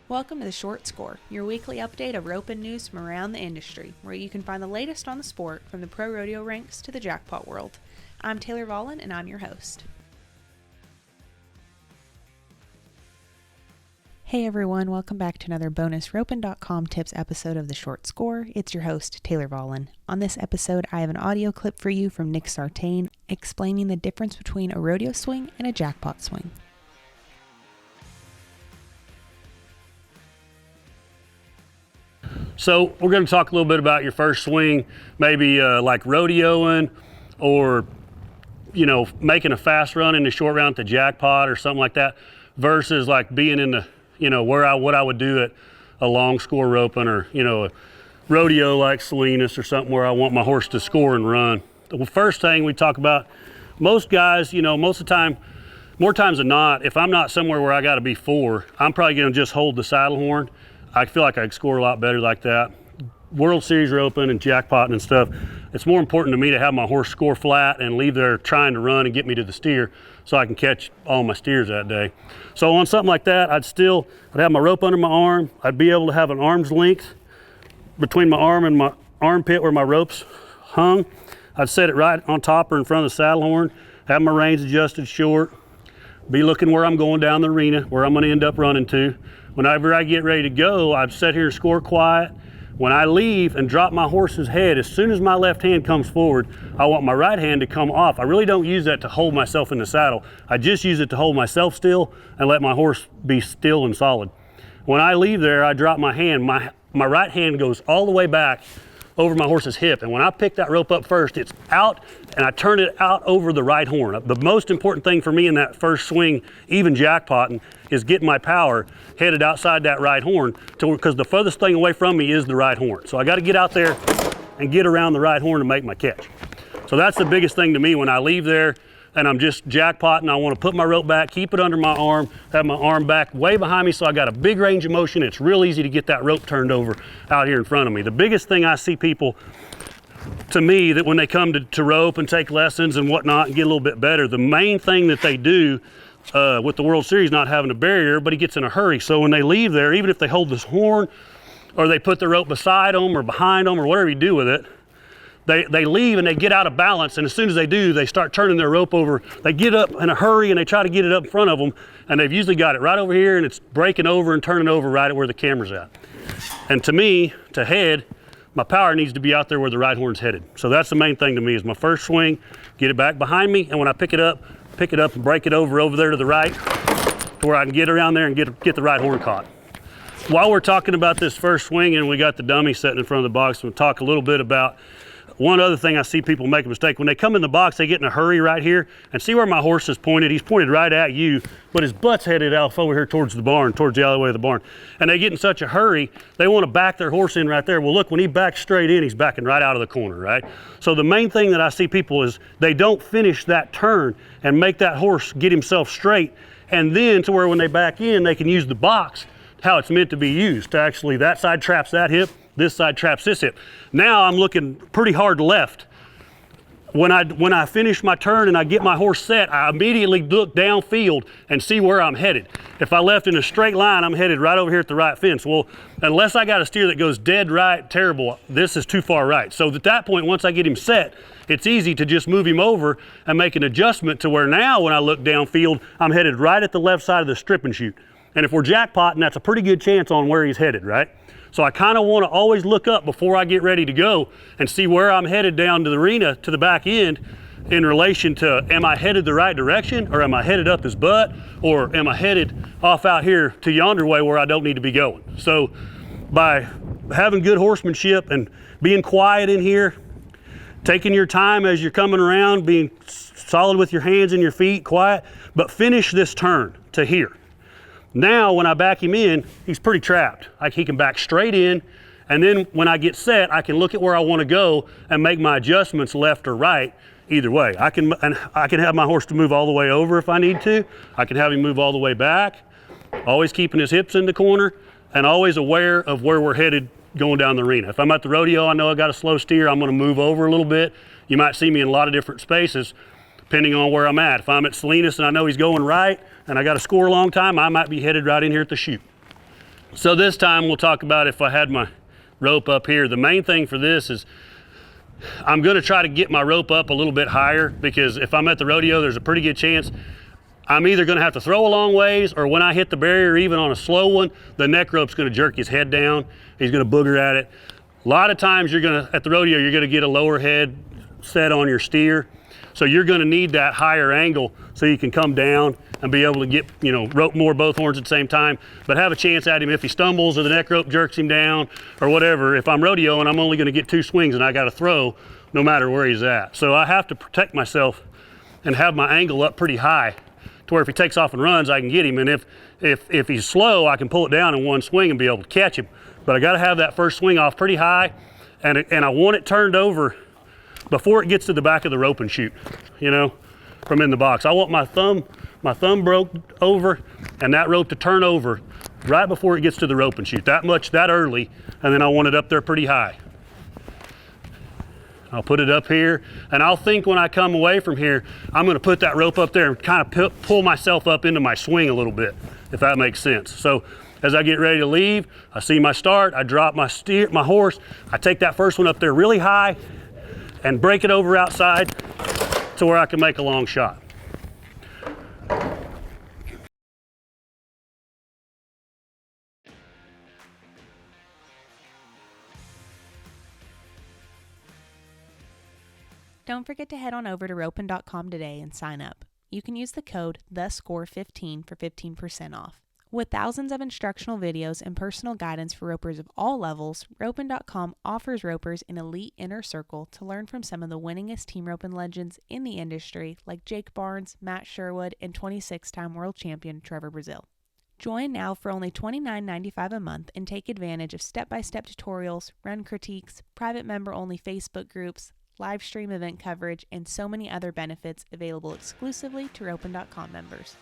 Welcome to The Short Score, your weekly update of roping news from around the industry, where you can find the latest on the sport from the pro rodeo ranks to the jackpot world. I'm Taylor Vollen, and I'm your host. Hey everyone, welcome back to another bonus roping.com tips episode of The Short Score. It's your host, Taylor Vollen. On this episode, I have an audio clip for you from Nick Sartain explaining the difference between a rodeo swing and a jackpot swing. So we're going to talk a little bit about your first swing, maybe like rodeoing or, making a fast run in the short round at the jackpot or something like that versus like being in the, what I would do at a long score roping or, a rodeo like Salinas or something where I want my horse to score and run. The first thing we talk about, most guys, most of the time, more times than not, if I'm not somewhere where I got to be four, I'm probably going to just hold the saddle horn. I feel like I could score a lot better like that. World Series roping and jackpotting and stuff, it's more important to me to have my horse score flat and leave there trying to run and get me to the steer so I can catch all my steers that day. So on something like that, I'd have my rope under my arm. I'd be able to have an arm's length between my arm and my armpit where my rope's hung. I'd set it right on top or in front of the saddle horn, have my reins adjusted short, be looking where I'm going down the arena, where I'm going to end up running to. Whenever I get ready to go, I'd sit here and score quiet. When I leave and drop my horse's head, as soon as my left hand comes forward, I want my right hand to come off. I really don't use that to hold myself in the saddle. I just use it to hold myself still and let my horse be still and solid. When I leave there, I drop my hand. My right hand goes all the way back over my horse's hip. And when I pick that rope up first, it's out and I turn it out over the right horn. The most important thing for me in that first swing, even jackpotting, is getting my power headed outside that right horn because the furthest thing away from me is the right horn. So I got to get out there and get around the right horn to make my catch. So that's the biggest thing to me when I leave there and I'm just jackpotting. I want to put my rope back, keep it under my arm, have my arm back way behind me so I got a big range of motion. It's real easy to get that rope turned over out here in front of me. The biggest thing I see people, to me, that when they come to rope and take lessons and whatnot and get a little bit better, the main thing that they do with the World Series not having a barrier, everybody gets in a hurry. So when they leave there, even if they hold this horn or they put the rope beside them or behind them or whatever you do with it, they leave and they get out of balance, and as soon as they do, they start turning their rope over. They get up in a hurry and they try to get it up in front of them, and they've usually got it right over here and it's breaking over and turning over right at where the camera's at. And to me, to head, my power needs to be out there where the right horn's headed. So that's the main thing to me is my first swing, get it back behind me, and when I pick it up and break it over there to the right to where I can get around there and get the right horn caught. While we're talking about this first swing and we got the dummy sitting in front of the box, we'll talk a little bit about one other thing I see people make a mistake. When they come in the box, they get in a hurry right here and see where my horse is pointed. He's pointed right at you, but his butt's headed out over here towards the barn, towards the alleyway of the barn. And they get in such a hurry, they want to back their horse in right there. Well, look, when he backs straight in, he's backing right out of the corner, right? So the main thing that I see people is they don't finish that turn and make that horse get himself straight. And then to where when they back in, they can use the box how it's meant to be used. To actually, that side traps that hip, this side traps this hip. Now I'm looking pretty hard left. When I finish my turn and I get my horse set, I immediately look downfield and see where I'm headed. If I left in a straight line, I'm headed right over here at the right fence. Well, unless I got a steer that goes dead right, terrible, this is too far right. So at that point, once I get him set, it's easy to just move him over and make an adjustment to where now when I look downfield, I'm headed right at the left side of the strip and shoot. And if we're jackpotting, that's a pretty good chance on where he's headed, right? So I kind of want to always look up before I get ready to go and see where I'm headed down to the arena to the back end in relation to, am I headed the right direction or am I headed up his butt or am I headed off out here to yonder way where I don't need to be going? So by having good horsemanship and being quiet in here, taking your time as you're coming around, being solid with your hands and your feet, quiet, but finish this turn to here. Now, when I back him in, he's pretty trapped. He can back straight in, and then when I get set, I can look at where I want to go and make my adjustments left or right, either way. I can have my horse to move all the way over if I need to. I can have him move all the way back, always keeping his hips in the corner, and always aware of where we're headed going down the arena. If I'm at the rodeo, I know I got a slow steer, I'm going to move over a little bit. You might see me in a lot of different spaces, depending on where I'm at. If I'm at Salinas and I know he's going right, and I got to score a long time, I might be headed right in here at the chute. So this time we'll talk about if I had my rope up here. The main thing for this is I'm going to try to get my rope up a little bit higher, because if I'm at the rodeo, there's a pretty good chance I'm either going to have to throw a long ways, or when I hit the barrier, even on a slow one, the neck rope's going to jerk his head down. He's going to booger at it. A lot of times at the rodeo, you're going to get a lower head set on your steer. So you're going to need that higher angle so you can come down and be able to get, rope more both horns at the same time, but have a chance at him if he stumbles or the neck rope jerks him down or whatever. If I'm rodeoing, I'm only going to get 2 swings and I got to throw no matter where he's at. So I have to protect myself and have my angle up pretty high to where if he takes off and runs, I can get him. And if he's slow, I can pull it down in one swing and be able to catch him. But I got to have that first swing off pretty high, and I want it turned over before it gets to the back of the rope and shoot, from in the box. I want my thumb broke over and that rope to turn over right before it gets to the rope and shoot, that early, and then I want it up there pretty high. I'll put it up here, and I'll think when I come away from here, I'm going to put that rope up there and kind of pull myself up into my swing a little bit, if that makes sense. So as I get ready to leave, I see my start, I drop my horse, I take that first one up there really high and break it over outside to where I can make a long shot. Don't forget to head on over to ropin.com today and sign up. You can use the code THESCORE15 for 15% off. With thousands of instructional videos and personal guidance for ropers of all levels, ropin.com offers ropers an elite inner circle to learn from some of the winningest team roping legends in the industry, like Jake Barnes, Matt Sherwood, and 26-time world champion Trevor Brazile. Join now for only $29.95 a month and take advantage of step-by-step tutorials, run critiques, private member-only Facebook groups, live stream event coverage, and so many other benefits available exclusively to ropin.com members.